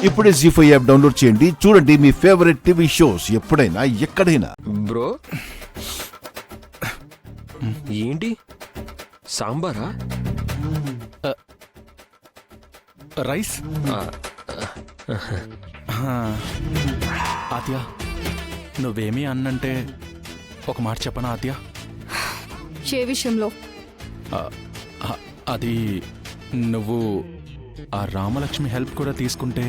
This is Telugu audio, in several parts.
ఇప్పుడే జీ5 యాప్ డౌన్లోడ్ చేయండి. చూడండి మీ ఫేవరెట్ టీవీ షోస్ ఎప్పుడైనా ఎక్కడైనా. బ్రో ఏంటి సాంబారా? రైస్. ఆద్య, నువ్వేమీ అన్నంటే ఒక మాట చెప్పనా ఆద్య? ఏ విషయంలో? అది నువ్వు ఆ రామలక్ష్మి హెల్ప్ కూడా తీసుకుంటే.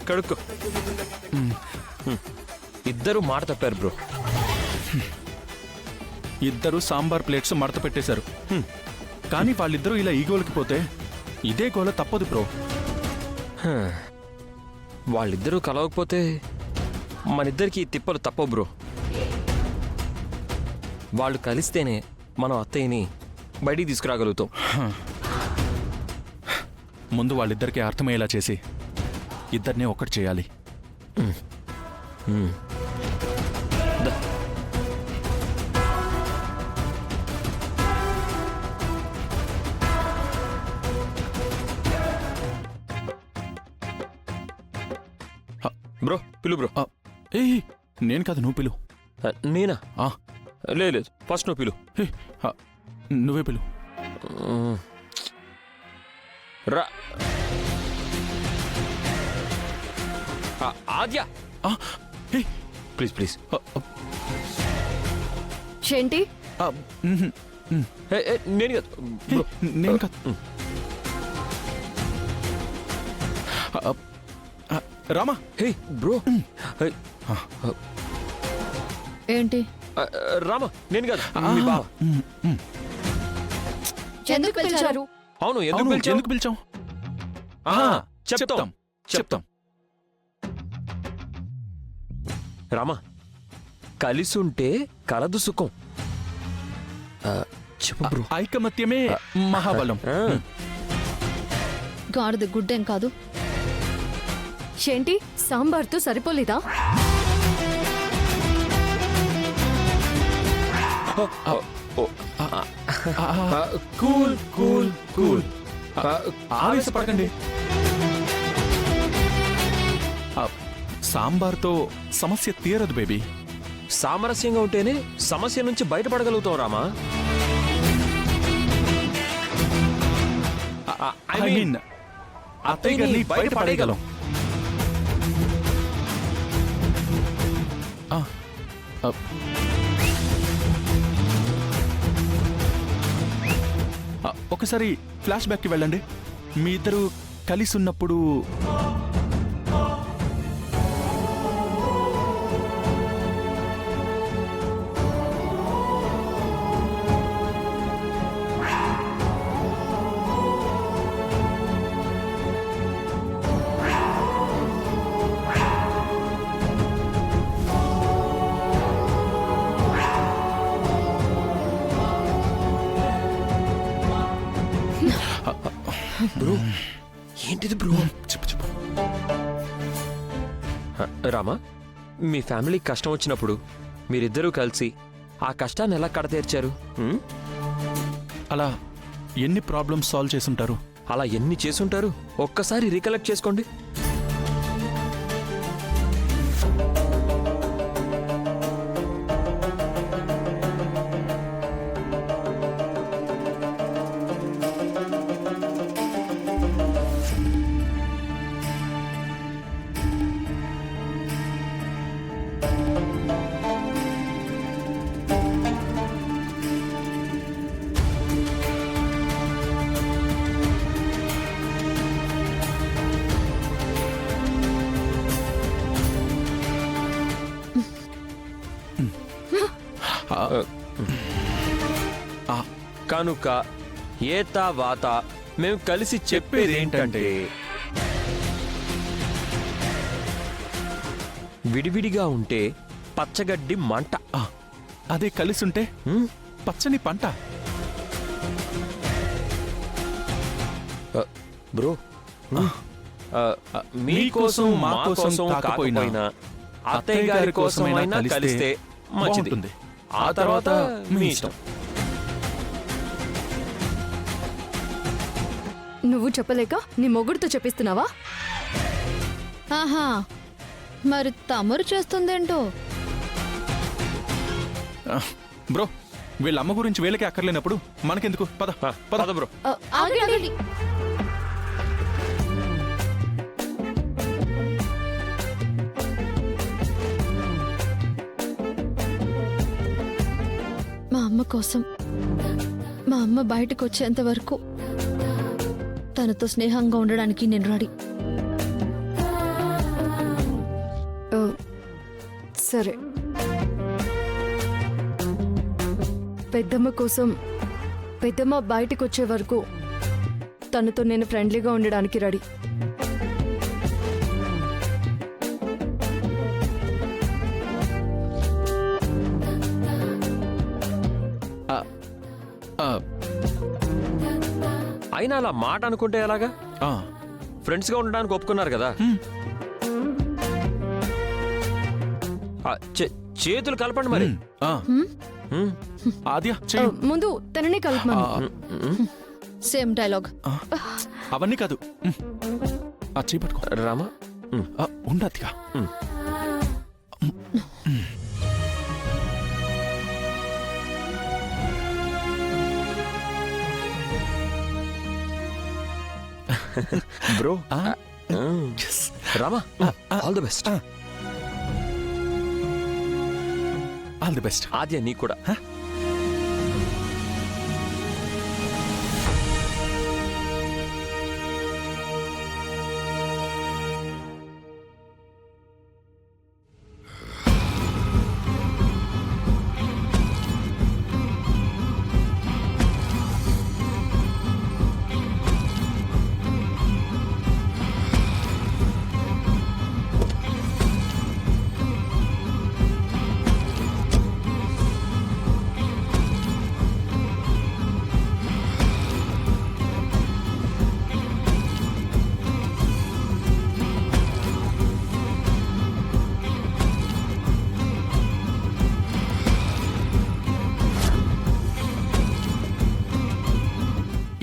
కడుక్కో. ఇద్దరు మాట తప్పారు బ్రో. ఇద్దరు సాంబార్ ప్లేట్స్ మడత పెట్టేశారు. కానీ వాళ్ళిద్దరూ ఇలా ఈగోలకి పోతే ఇదే గోల తప్పదు బ్రో. వాళ్ళిద్దరూ కలవకపోతే మనిద్దరికి తిప్పలు తప్పవు బ్రో. వాళ్ళు కలిస్తేనే మనం అత్తయ్యని బయటికి తీసుకురాగలుగుతాం. ముందు వాళ్ళిద్దరికీ అర్థమయ్యేలా చేసి ఇద్దరినే ఒక్కటి చేయాలి. బ్రో పిలు బ్రో. ఏ నేను కాదు, నువ్వు పిలు. నేనా? లేదు, ఫస్ట్ నువ్వు పిలు. నువ్వే పిలు. రా ఆద్య, ప్లీజ్ ప్లీజ్. ఏంటి? నేను కాదు, నేను కాదు. రామా. Hey bro. ఏంటి? రామా నేను కాదు, మీ బావ. ఎందుకు పిలిచారు? అవును, ఎందుకు పిలిచాం? చెప్తాం చెప్తాం. రామా, కలిసుంటే కలదు సుఖం. చెప్పు బ్రో. ఐకమత్యమే మహాబలం. గాడిద గుడ్డేం కాదు. ఏంటి, సాంబార్తో సరిపోలేదా? Cool cool cool. ఆవేశపడకండి. సాంబార్తో సమస్య తీరదు బేబీ. సామరస్యంగా ఉంటేనే సమస్య నుంచి బయటపడగలుగుతాం రామా. ఐ మీన్ అత్తయ్య గారిని బయటపడేయగలం. ఒకసారి ఫ్లాష్ బ్యాక్కి వెళ్ళండి. మీ ఇద్దరు కలిసి ఉన్నప్పుడు బ్రో. ఏంటిది బ్రో? చెప్పు. రామా, మీ ఫ్యామిలీకి కష్టం వచ్చినప్పుడు మీరిద్దరూ కలిసి ఆ కష్టాన్ని ఎలా కడతీర్చారు? అలా ఎన్ని ప్రాబ్లమ్స్ సాల్వ్ చేసుంటారు? అలా ఎన్ని చేసుంటారు ఒక్కసారి రీకలెక్ట్ చేసుకోండి. కనుక ఏతా వాత మేము కలిసి చెప్పేది ఏంటంటే విడివిడిగా ఉంటే పచ్చగడ్డి మంట. ఆ, అదే కలిసుంటే హ్మ్? పచ్చని పంట. బ్రో, మీకోసం మా కోసం కాకపోయినా అత్తయ్య గారి కోసమైనా కలిస్తే మంచిది. బాగుంటుంది. ఆ తర్వాత మీ ఇష్టం. నువ్వు చెప్పలేక నీ మొగుడుతో చెప్పిస్తున్నావా? ఆహా, మరి తమరు చేస్తుందేంటో. బ్రో, వీళ్ళ అమ్మ గురించి వీళ్ళకి అక్కర్లేనప్పుడు మనకెందుకు? పద పద. పద బ్రో. ఆగండి. మా అమ్మ కోసం మా అమ్మ బయటకు వచ్చేంత వరకు తనతో స్నేహంగా ఉండడానికి నేను రెడీ. సరే, పెద్దమ్మ కోసం పెద్దమ్మ బయటకు వచ్చే వరకు తనతో నేను ఫ్రెండ్లీగా ఉండడానికి రెడీ. ఆ, అయినా అలా మాట అనుకుంటే ఎలాగా? ఆ, ఫ్రెండ్స్ గా ఉండడానికి ఒప్పుకున్నారు కదా. చేతులు కలపండి మరి. ఆ. హ్మ్. ఆద్య చెయ్యి. ముందు తననే కలుపుమాను. Same dialogue. అవన్నీ కాదు. ఆ చెయ్యి పట్టుకో. రామా, ఉండద్దిగా. Bro. Rama, all the best. All the best. Aadya నీ కూడా.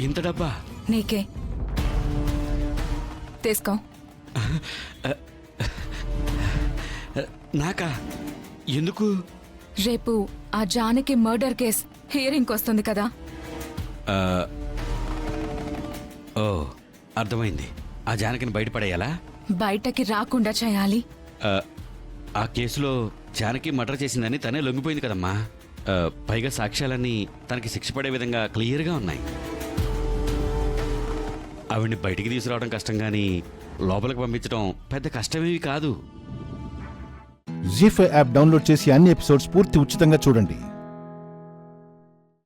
ఇంత డబ్బా నీకే తీసుకో. నాకా? ఎందుకు? రేపు ఆ జానకి మర్డర్ కేస్ హియరింగ్ వస్తుంది కదా. ఆ, ఓ అర్థమైంది. ఆ జానకిని బయటపడేయాలా? బయటకి రాకుండా చేయాలి. ఆ కేసులో జానకి మర్డర్ చేసిందని తనే లొంగిపోయింది కదమ్మా. పైగా సాక్ష్యాలన్నీ తనకి శిక్ష పడే విధంగా క్లియర్గా ఉన్నాయి. ఆవిడ్ని బయటికి తీసుకురావడం కష్టం, కానీ లోపలికి పంపించడం పెద్ద కష్టమేవి కాదు. జీ5 యాప్ డౌన్లోడ్ చేసి అన్ని ఎపిసోడ్స్ పూర్తి ఉచితంగా చూడండి.